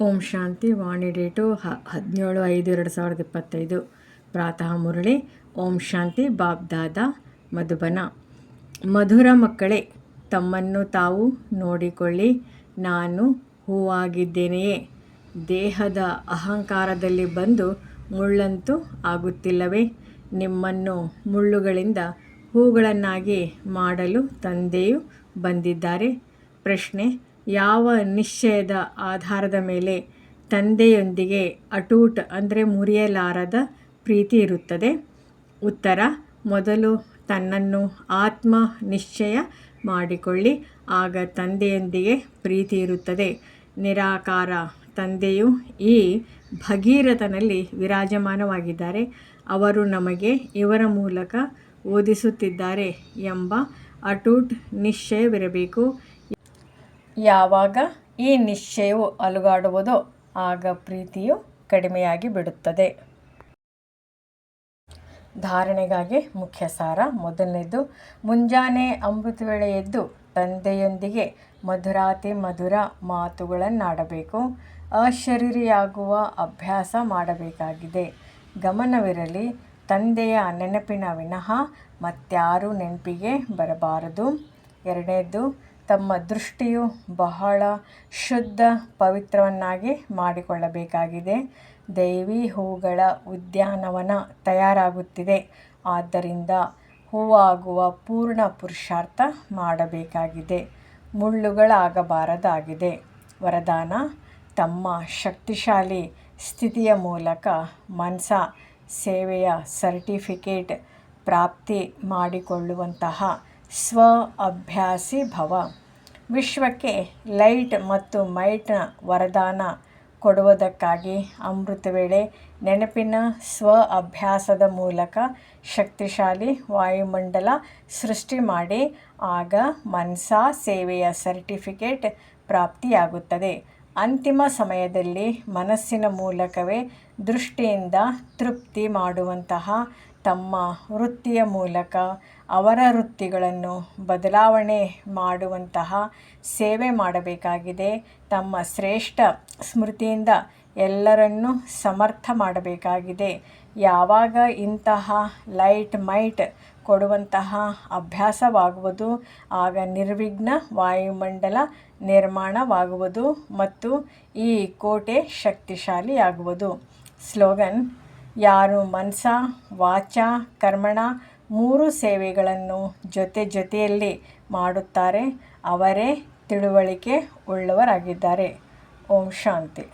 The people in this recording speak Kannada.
ಓಂ ಶಾಂತಿ. ವಾಣಿ ಡೇಟು 17/5/2025. ಪ್ರಾತಃ ಮುರಳಿ. ಓಂ ಶಾಂತಿ. ಬಾಬ್ ದಾದಾ, ಮಧುಬನ. ಮಧುರ ಮಕ್ಕಳೇ, ತಮ್ಮನ್ನು ತಾವು ನೋಡಿಕೊಳ್ಳಿ. ನಾನು ಹೂವಾಗಿದ್ದೇನೆಯೇ? ದೇಹದ ಅಹಂಕಾರದಲ್ಲಿ ಬಂದು ಮುಳ್ಳಂತೂ ಆಗುತ್ತಿಲ್ಲವೇ? ನಿಮ್ಮನ್ನು ಮುಳ್ಳುಗಳಿಂದ ಹೂಗಳನ್ನಾಗಿ ಮಾಡಲು ತಂದೆಯು ಬಂದಿದ್ದಾರೆ. ಪ್ರಶ್ನೆ: ಯಾವ ನಿಶ್ಚಯದ ಆಧಾರದ ಮೇಲೆ ತಂದೆಯೊಂದಿಗೆ ಅಟೂಟ್ ಮುರಿಯಲಾರದ ಪ್ರೀತಿ ಇರುತ್ತದೆ? ಉತ್ತರ: ಮೊದಲು ತನ್ನನ್ನು ಆತ್ಮ ನಿಶ್ಚಯ ಮಾಡಿಕೊಳ್ಳಿ, ಆಗ ತಂದೆಯೊಂದಿಗೆ ಪ್ರೀತಿ ಇರುತ್ತದೆ. ನಿರಾಕಾರ ತಂದೆಯು ಈ ಭಗೀರಥನಲ್ಲಿ ವಿರಾಜಮಾನವಾಗಿದ್ದಾರೆ. ಅವರು ನಮಗೆ ಇವರ ಮೂಲಕ ಓದಿಸುತ್ತಿದ್ದಾರೆ ಎಂಬ ಅಟೂಟ್ ನಿಶ್ಚಯವಿರಬೇಕು. ಯಾವಾಗ ಈ ನಿಶ್ಚಯವು ಅಲುಗಾಡುವುದೋ ಆಗ ಪ್ರೀತಿಯು ಕಡಿಮೆಯಾಗಿ ಬಿಡುತ್ತದೆ. ಧಾರಣೆಗಾಗಿ ಮುಖ್ಯ ಸಾರ. ಮೊದಲನೇದು, ಮುಂಜಾನೆ ಅಮೃತ ವೇಳೆ ಎದ್ದು ತಂದೆಯೊಂದಿಗೆ ಮಧುರಾತಿ ಮಧುರ ಮಾತುಗಳನ್ನಾಡಬೇಕು. ಅಶರೀರಿಯಾಗುವ ಅಭ್ಯಾಸ ಮಾಡಬೇಕಾಗಿದೆ. ಗಮನವಿರಲಿ, ತಂದೆಯ ನೆನಪಿನ ವಿನಃ ಮತ್ಯಾರೂ ನೆನಪಿಗೆ ಬರಬಾರದು. ಎರಡನೇದು, ತಮ್ಮ ದೃಷ್ಟಿಯು ಬಹಳ ಶುದ್ಧ ಪವಿತ್ರವನ್ನಾಗಿ ಮಾಡಿಕೊಳ್ಳಬೇಕಾಗಿದೆ. ದೈವಿ ಹೂಗಳ ಉದ್ಯಾನವನ ತಯಾರಾಗುತ್ತಿದೆ. ಆದ್ದರಿಂದ ಹೂವಾಗುವ ಪೂರ್ಣ ಪುರುಷಾರ್ಥ ಮಾಡಬೇಕಾಗಿದೆ. ಮುಳ್ಳುಗಳಾಗಬಾರದಾಗಿದೆ. ವರದಾನ: ತಮ್ಮ ಶಕ್ತಿಶಾಲಿ ಸ್ಥಿತಿಯ ಮೂಲಕ ಮನ್ಸಾ ಸೇವೆಯ ಸರ್ಟಿಫಿಕೇಟ್ ಪ್ರಾಪ್ತಿ ಮಾಡಿಕೊಳ್ಳುವಂತಹ ಸ್ವ ಅಭ್ಯಾಸಿ ಭವ. ವಿಶ್ವಕ್ಕೆ ಲೈಟ್ ಮತ್ತು ಮೈಟ್ನ ವರದಾನ ಕೊಡುವುದಕ್ಕಾಗಿ ಅಮೃತ ವೇಳೆ ನೆನಪಿನ ಸ್ವ ಅಭ್ಯಾಸದ ಮೂಲಕ ಶಕ್ತಿಶಾಲಿ ವಾಯುಮಂಡಲ ಸೃಷ್ಟಿ ಮಾಡಿ, ಆಗ ಮನ್ಸಾ ಸೇವೆಯ ಸರ್ಟಿಫಿಕೇಟ್ ಪ್ರಾಪ್ತಿಯಾಗುತ್ತದೆ. ಅಂತಿಮ ಸಮಯದಲ್ಲಿ ಮನಸ್ಸಿನ ಮೂಲಕವೇ ದೃಷ್ಟಿಯಿಂದ ತೃಪ್ತಿ ಮಾಡುವಂತಹ ತಮ್ಮ ವೃತ್ತಿಯ ಮೂಲಕ ಅವರ ವೃತ್ತಿಗಳನ್ನು ಬದಲಾವಣೆ ಮಾಡುವಂತಹ ಸೇವೆ ಮಾಡಬೇಕಾಗಿದೆ. ತಮ್ಮ ಶ್ರೇಷ್ಠ ಸ್ಮೃತಿಯಿಂದ ಎಲ್ಲರನ್ನೂ ಸಮರ್ಥ ಮಾಡಬೇಕಾಗಿದೆ. ಯಾವಾಗ ಇಂತಹ ಲೈಟ್ ಮೈಟ್ ಕೊಡುವಂತಹ ಅಭ್ಯಾಸವಾಗುವುದು, ಆಗ ನಿರ್ವಿಘ್ನ ವಾಯುಮಂಡಲ ನಿರ್ಮಾಣವಾಗುವುದು ಮತ್ತು ಈ ಕೋಟೆ ಶಕ್ತಿಶಾಲಿಯಾಗುವುದು. ಸ್ಲೋಗನ್: ಯಾರು ಮನ್ಸಾ ವಾಚಾ ಕರ್ಮಣ ಮೂರು ಸೇವೆಗಳನ್ನು ಜೊತೆಯಲ್ಲಿ ಮಾಡುತ್ತಾರೆ ಅವರೇ ತಿಳುವಳಿಕೆ ಉಳ್ಳವರಾಗಿದ್ದಾರೆ. ಓಂ ಶಾಂತಿ.